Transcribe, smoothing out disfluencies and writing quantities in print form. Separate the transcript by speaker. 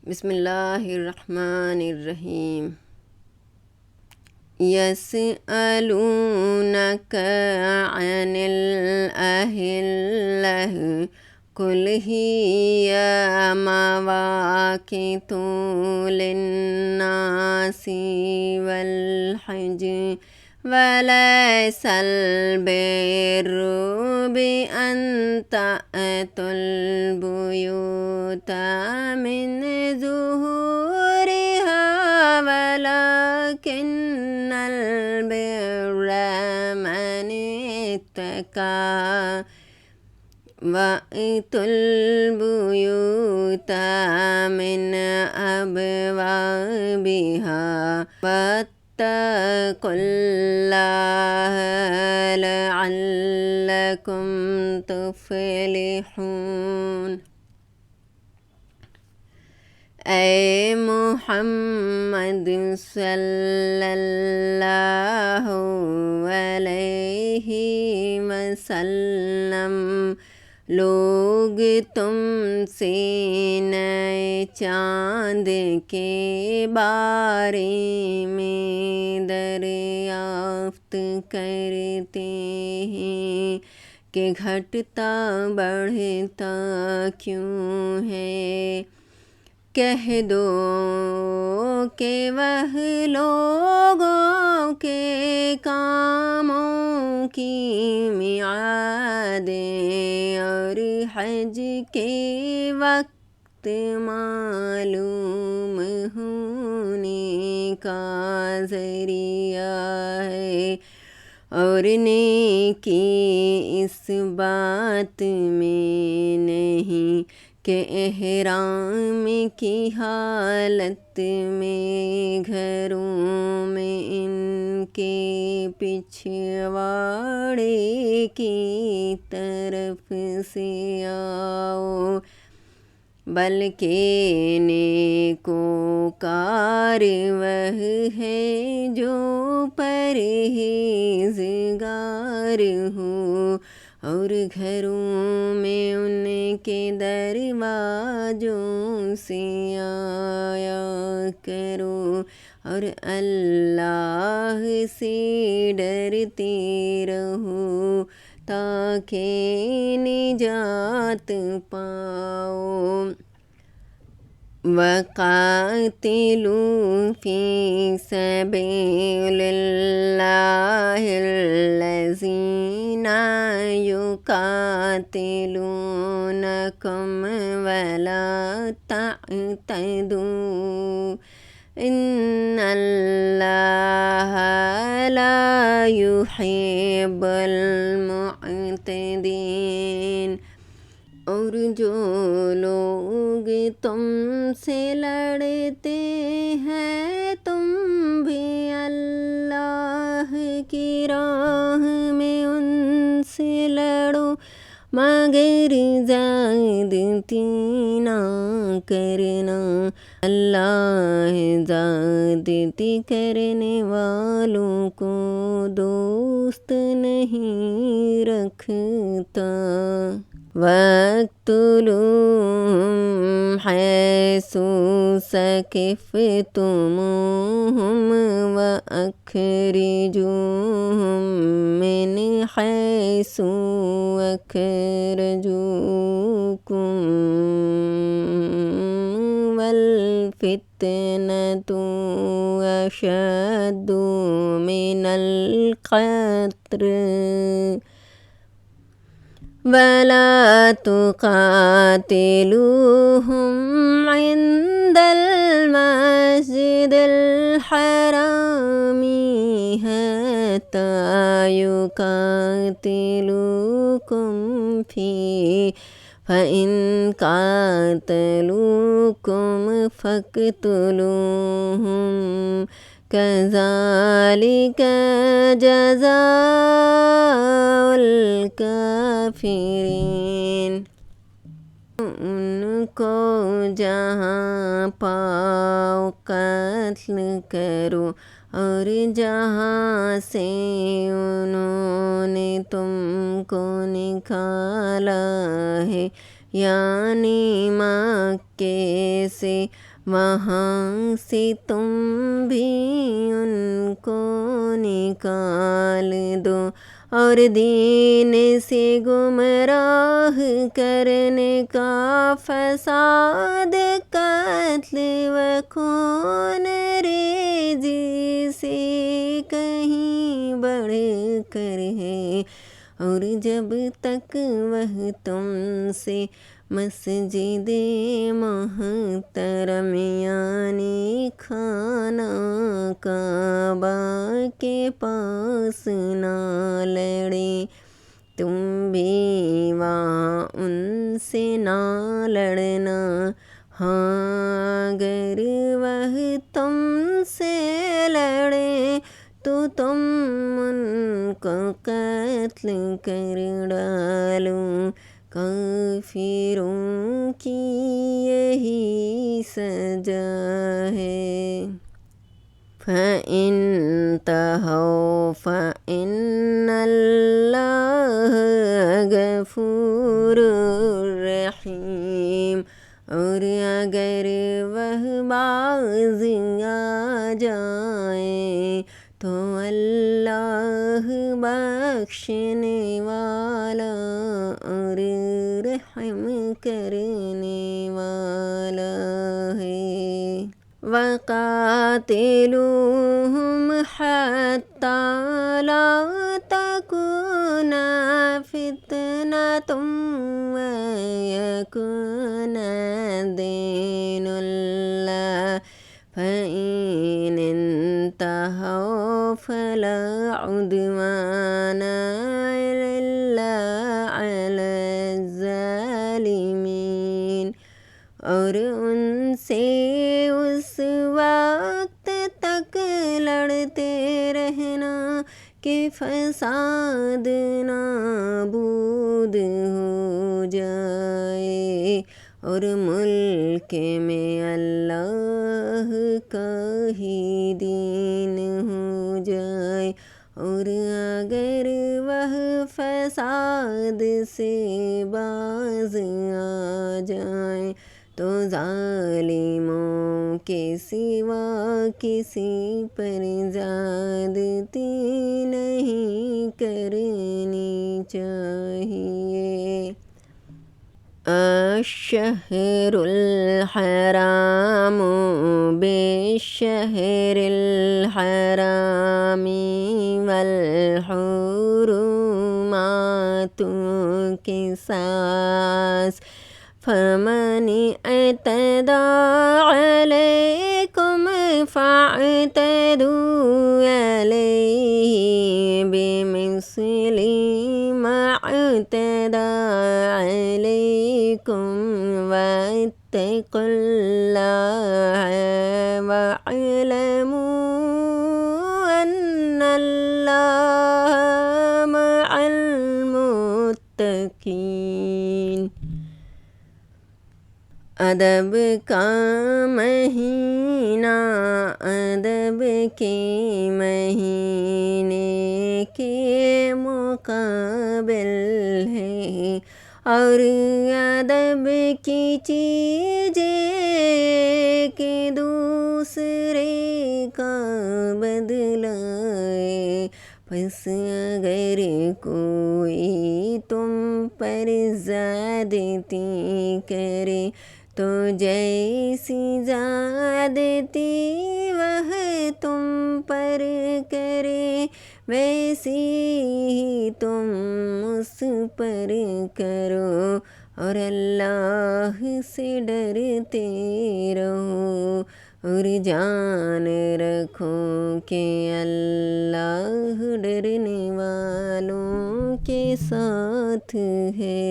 Speaker 1: بسم اللہ الرحمن الرحیم۔ یسألونک عن الأہلة قل ہی مواقیت للناس والحج ولیس البر بأن تأتوا البیوت من ظہورها ولکن البر من اتقى وَأْتُوا الْبُيُوتَ مِنْ أَبْوَابِهَا وَاتَّقُوا اللَّهَ لَعَلَّكُمْ تُفْلِحُونَ۔ اے محمد صلی اللہ علیہ وسلم، لوگ تم سے نئے چاند کے بارے میں دریافت کرتے ہیں کہ گھٹتا بڑھتا کیوں ہے۔ کہہ دو کہ وہ لوگوں کے کاموں کی میعادیں اور حج کے وقت معلوم ہونے کا ذریعہ ہے، اور نیکی اس بات میں نہیں کہ احرام کی حالت میں گھروں میں ان کے پچھواڑے کی طرف سے آؤ، بلکہ نیکوکار وہ ہے جو پرہیزگار ہو، اور گھروں میں ان کے دروازوں سے آیا کرو، اور اللہ سے ڈرتے رہو تاکہ نجات پاؤ۔ وَقَاتِلُوا فِي سَبِيلِ اللَّهِ الَّذِينَ يُقَاتِلُونَكُمْ وَلَا تَعْتَدُوا إِنَّ اللَّهَ لَا يُحِبُّ الْمُعْتَدِينَ۔ اور جو لوگ تم سے لڑتے ہیں تم بھی اللہ کی راہ میں ان سے لڑو، مگر زیادتی نہ کرنا، اللہ زیادتی کرنے والوں کو دوست نہیں رکھتا۔ وَاقْتُلُوهُمْ حَيْثُ ثَقِفْتُمُوهُمْ وَأَخْرِجُوهُمْ مِنْ حَيْثُ أَخْرَجُوكُمْ وَالْفِتْنَةُ أَشَدُّ مِنَ الْقَتْلِ وَلَا تُقَاتِلُوهُمْ عِندَ الْمَسْجِدِ الْحَرَامِ حَتَّى يُقَاتِلُوكُمْ فِيهِ فَإِنْ قَاتَلُوكُمْ فَاقْتُلُوهُمْ كَذَلِكَ جَزَاءُ الْكَافِرِينَ۔ ان کو جہاں پاؤ قتل کرو، اور جہاں سے انہوں نے تم کو نکالا ہے یعنی مکے سے وہاں سے تم بھی ان کو نکال دو، اور دین سے گمراہ کرنے کا فساد، قتل و خون ریزی سے کہیں بڑھ کر ہے، اور جب تک وہ تم سے مسجد محترم یعنی خانہ کعبہ کے پاس نہ لڑے، تم بھی وہاں ان سے نہ لڑنا۔ ہاں اگر وہ تم سے لڑے تو تم ان کو قتل کر ڈالو، کافروں کی یہی سزا ہے۔ فَإِن تَوَلَّوْا فَإِنَّ اللَّهَ غَفُورٌ رَحِيمٌ، اور اگر وہ باز آ جائیں تو اللہ بخشنے والا اور رحم کرنے والا ہے۔ وَقَاتِلُوهُمْ حَتَّى لَا تَكُونَ فِتْنَةٌ وَيَكُونَ الدِّينُ لِلَّهِ، فَإِنِ انتهوا فَلَا عُدْوَانَ إِلَّا عَلَى الظَّالِمِينَ، اور ان سے اس وقت تک لڑتے رہنا کہ فساد نابود ہو جائے اور ملک میں اللہ کا ہی دین ہو جائے، اور اگر وہ فساد سے باز آ جائیں تو ظالموں کے سوا کسی پر زیادتی نہیں کرنی چاہیے۔ الشہر الحرام بالشہر الحرام والحرمات قصاص، فمن اعتدى عليكم فاعتدوا عليه بمثل ما اعتدى عليكم، واتقوا الله واعلموا أن الله مع المتقين۔ ادب کا مہینہ ادب کے مہینے کے مقابل ہے، اور ادب کی چیزیں کہ دوسرے کا بدلہ ہے، پس اگر کوئی تم پر زیادتی کرے تو جیسی زیادتی وہ تم پر کرے ویسی ہی تم اس پر کرو، اور اللہ سے ڈرتے رہو، اور جان رکھو کہ اللہ ڈرنے والوں کے ساتھ ہے۔